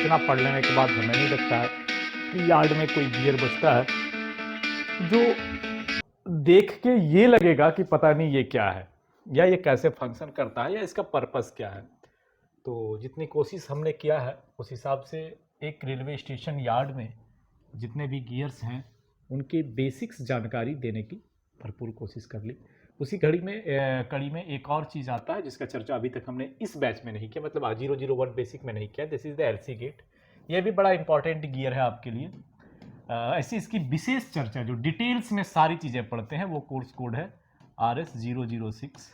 इतना पढ़ लेने के बाद हमें नहीं लगता है कि यार्ड में कोई गियर बचता है जो देख के ये लगेगा कि पता नहीं ये क्या है या ये कैसे फंक्शन करता है या इसका पर्पस क्या है। तो जितनी कोशिश हमने किया है उस हिसाब से एक रेलवे स्टेशन यार्ड में जितने भी गियर्स हैं उनके बेसिक्स जानकारी देने की भरपूर कोशिश कर ली। उसी कड़ी में एक और चीज़ आता है जिसका चर्चा अभी तक हमने इस बैच में नहीं किया, मतलब 001 बेसिक में नहीं किया। This is the LC gate. ये भी बड़ा इंपॉर्टेंट गियर है आपके लिए। ऐसी इसकी विशेष चर्चा जो डिटेल्स में सारी चीज़ें पढ़ते हैं वो कोर्स कोड है RS006।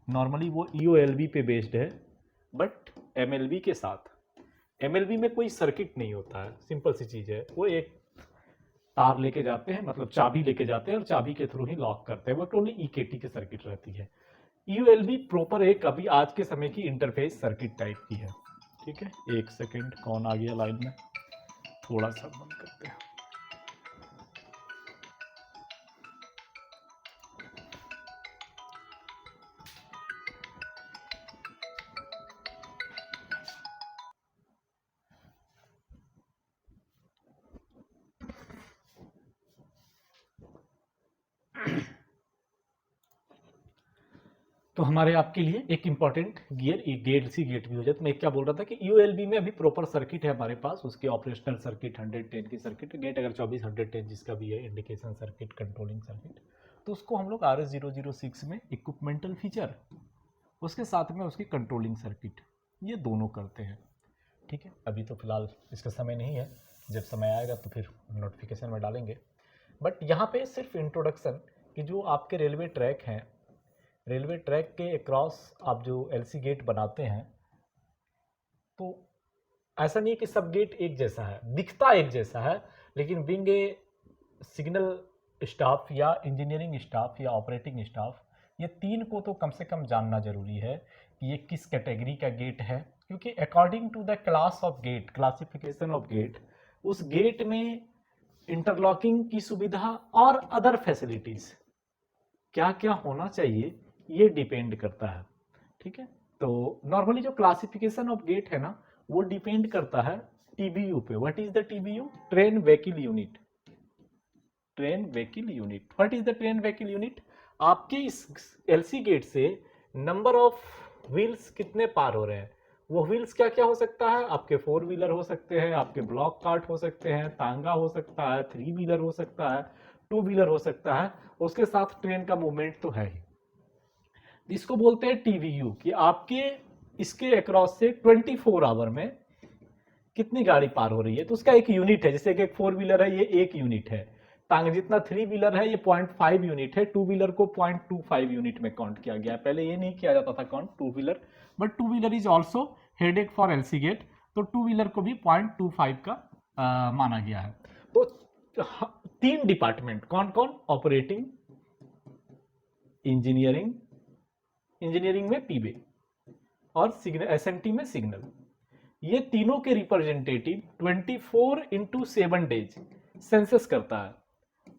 नॉर्मली वो EOLV पे बेस्ड है, बट MLV के साथ। MLV में कोई सर्किट नहीं होता है, सिंपल सी चीज़ है। वो एक तार लेके जाते हैं, मतलब चाबी लेके जाते हैं और चाबी के थ्रू ही लॉक करते हैं। वो टोटली EKT की सर्किट रहती है। EOLV प्रॉपर एक अभी आज के समय की इंटरफेस सर्किट टाइप की है। ठीक है, एक सेकेंड, कौन आ गया लाइन में, थोड़ा सा बंद करते हैं। तो हमारे आपके लिए एक इंपॉर्टेंट गियर गेट सी गेट भी हो जाए। तो मैं क्या बोल रहा था कि EOLV में अभी प्रॉपर सर्किट है हमारे पास, उसके ऑपरेशनल सर्किट 110 की सर्किट, गेट अगर 24 110 जिसका भी है, इंडिकेशन सर्किट, कंट्रोलिंग सर्किट, तो उसको हम लोग RS006 में इक्विपमेंटल फीचर, उसके साथ में उसकी कंट्रोलिंग सर्किट, ये दोनों करते हैं। ठीक है, अभी तो फिलहाल इसका समय नहीं है, जब समय आएगा तो फिर नोटिफिकेशन में डालेंगे। बट यहाँ पे सिर्फ इंट्रोडक्शन कि जो आपके रेलवे ट्रैक हैं, रेलवे ट्रैक के अक्रॉस आप जो एलसी गेट बनाते हैं, तो ऐसा नहीं है कि सब गेट एक जैसा है, दिखता एक जैसा है, लेकिन बीइंग ए सिग्नल स्टाफ या इंजीनियरिंग स्टाफ या ऑपरेटिंग स्टाफ, ये तीन को तो कम से कम जानना जरूरी है कि ये किस कैटेगरी का गेट है। क्योंकि according to the class of gate, classification of gate, उस गेट में इंटरलॉकिंग की सुविधा और अदर फैसिलिटीज क्या क्या होना चाहिए ये डिपेंड करता है। ठीक है, तो नॉर्मली जो क्लासिफिकेशन ऑफ गेट है ना, वो डिपेंड करता है TBU पे। What is the TBU? Train vehicle unit. Train vehicle unit, what is the train vehicle unit? आपके इस एलसी गेट से नंबर ऑफ व्हील्स कितने पार हो रहे हैं, वो व्हील्स क्या क्या हो सकता है? आपके 4 व्हीलर हो सकते हैं, आपके ब्लॉक कार्ट हो सकते हैं, तांगा हो सकता है, 3 व्हीलर हो सकता है, 2 व्हीलर हो सकता है, उसके साथ ट्रेन का मूवमेंट तो है ही। इसको बोलते हैं TBU कि आपके इसके अक्रॉस से 24 आवर में कितनी गाड़ी पार हो रही है। तो उसका एक यूनिट है, जैसे कि एक 4 व्हीलर है, ये 1 यूनिट है। तांग जितना 3 व्हीलर है, ये 0.5 यूनिट है। 2 व्हीलर को 0.25 यूनिट में काउंट किया गया। पहले ये नहीं किया जाता था count 2 wheeler, but 2 wheeler is also headache for LC gate, तो 2 व्हीलर को भी 0.25 का माना गया है। तो 3 डिपार्टमेंट कौन कौन? ऑपरेटिंग, इंजीनियरिंग, इंजीनियरिंग में पीबे, और SMT में सिग्नल, ये तीनों के रिप्रेजेंटेटिव 24/7 डेज सेंसस करता है।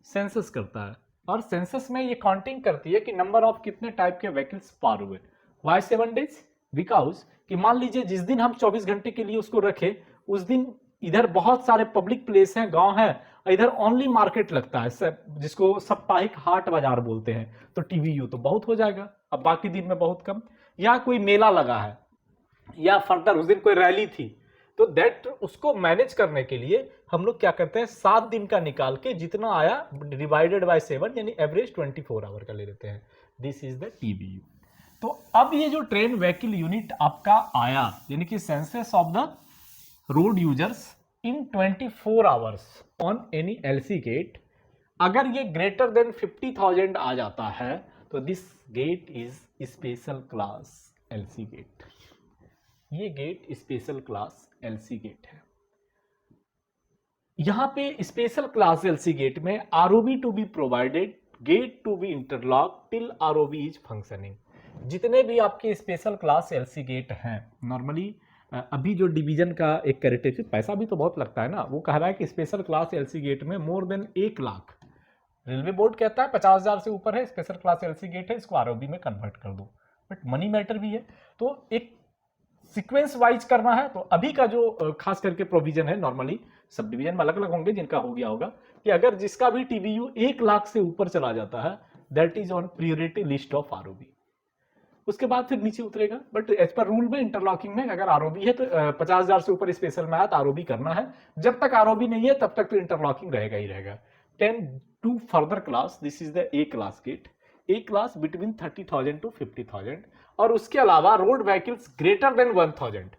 सेंसस करता है, और सेंसस में ये काउंटिंग करती है कि नंबर ऑफ कितने टाइप के व्हीकल्स पार हुए। Y 7 days? बिकॉज कि मान लीजिए जिस दिन हम 24 घंटे के लिए उसको रखे, उस दिन इधर बहुत सारे पब्लिक प्लेस हैं, गांव है, इधर ओनली मार्केट लगता है, जिसको साप्ताहिक हाट बाजार बोलते हैं, तो TBU तो बहुत हो जाएगा। अब बाकी दिन में बहुत कम, या कोई मेला लगा है, या फर्दर उस दिन कोई रैली थी, तो दैट उसको मैनेज करने के लिए हम लोग क्या करते हैं, 7 दिन का निकाल के जितना आया डिवाइडेड बाय 7, यानी एवरेज 24 आवर का ले लेते हैं। This is the TBU। तो अब ये जो ट्रेन व्हीकल यूनिट आपका आया, यानी कि census of the road users in 24 hours on any LC gate, अगर ये ग्रेटर देन 50,000 आ जाता है तो this gate is special class LC gate. ये gate special class LC gate है। यहां पे स्पेशल क्लास एलसी गेट में ROV to be provided, gate to be interlock till ROV is functioning. जितने भी आपके स्पेशल क्लास एलसी गेट हैं, normally अभी जो डिवीजन का एक कैरेक्टरिस्टिक, पैसा भी तो बहुत लगता है ना, वो कह रहा है कि स्पेशल क्लास एलसी गेट में more than 1 lakh, railway board कहता है 50,000 से ऊपर है स्पेशल क्लास एलसी गेट है, इसको ROV में कन्वर्ट कर दो, बट मनी मैटर भी है। तो एक सीक्वेंस वाइज करना है तो अभी का जो खास करके प्रोविजन है, नॉर्मली सब डिवीजन में अलग अलग होंगे, जिनका हो गया होगा कि अगर जिसका भी टीबीयू 1 लाख से ऊपर चला जाता है that is on priority list of ROB, उसके बाद फिर नीचे उतरेगा। बट एज पर रूल में इंटरलॉकिंग में अगर आरओबी है तो 50,000 से ऊपर स्पेशल में आया तो आरओबी करना है, जब तक आरओबी नहीं है तब तक तो इंटरलॉकिंग रहेगा ही रहेगा। 10 to further class, this is the A class gate, A class between 30,000 to 50,000, और उसके अलावा रोड व्हीकल्स ग्रेटर देन 1,000,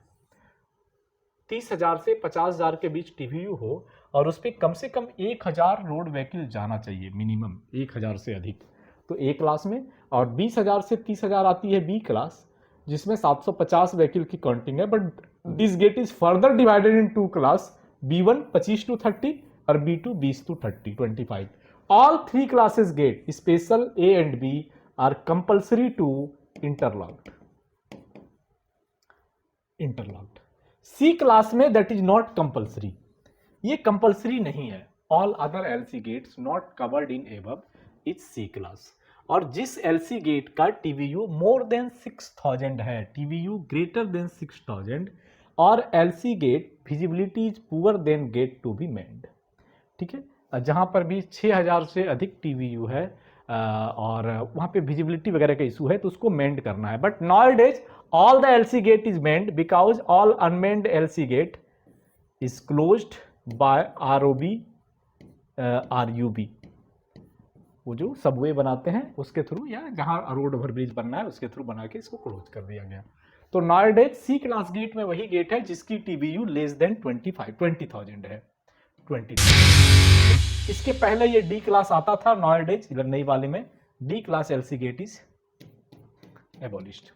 30,000 से 50,000 के बीच टीवीयू हो और उस पर कम से कम 1,000 रोड व्हीकल जाना चाहिए, मिनिमम 1,000 से अधिक, तो ए क्लास में। और 20,000 से 30,000 आती है बी क्लास, जिसमें 750 व्हीकल की काउंटिंग है। But this gate is further divided in 2 class, B1 25 to 30 और B2 20 to 30 25। All 3 classes gate special A and B are compulsory to interlocked. C class में दैट इज नॉट कंपल्सरी, ये compulsory नहीं है। All other LC gates not covered in above is C class. और जिस LC gate का टीवीयू more than 6,000 है, टीवीयू greater than 6,000 और LC gate visibility is poor then gate to be manned, ठीक है। जहां पर भी 6,000 से अधिक टीवीयू है और वहां पे विजिबिलिटी वगैरह का इशू है तो उसको मेंड करना है। But nowadays all the LC gate is manned because all unmanned LC gate is closed by ROB RUB, वो जो सबवे बनाते हैं उसके थ्रू या जहां रोड ओवरब्रिज बनना है उसके थ्रू बना के इसको क्लोज कर दिया गया। तो नाउअडेज सी क्लास गेट में वही गेट है जिसकी टीबीयू लेस देन 20,000 है, 20,000। इसके पहले ये डी क्लास आता था, नाउअडेज नई वाले में D class LC gate is abolished.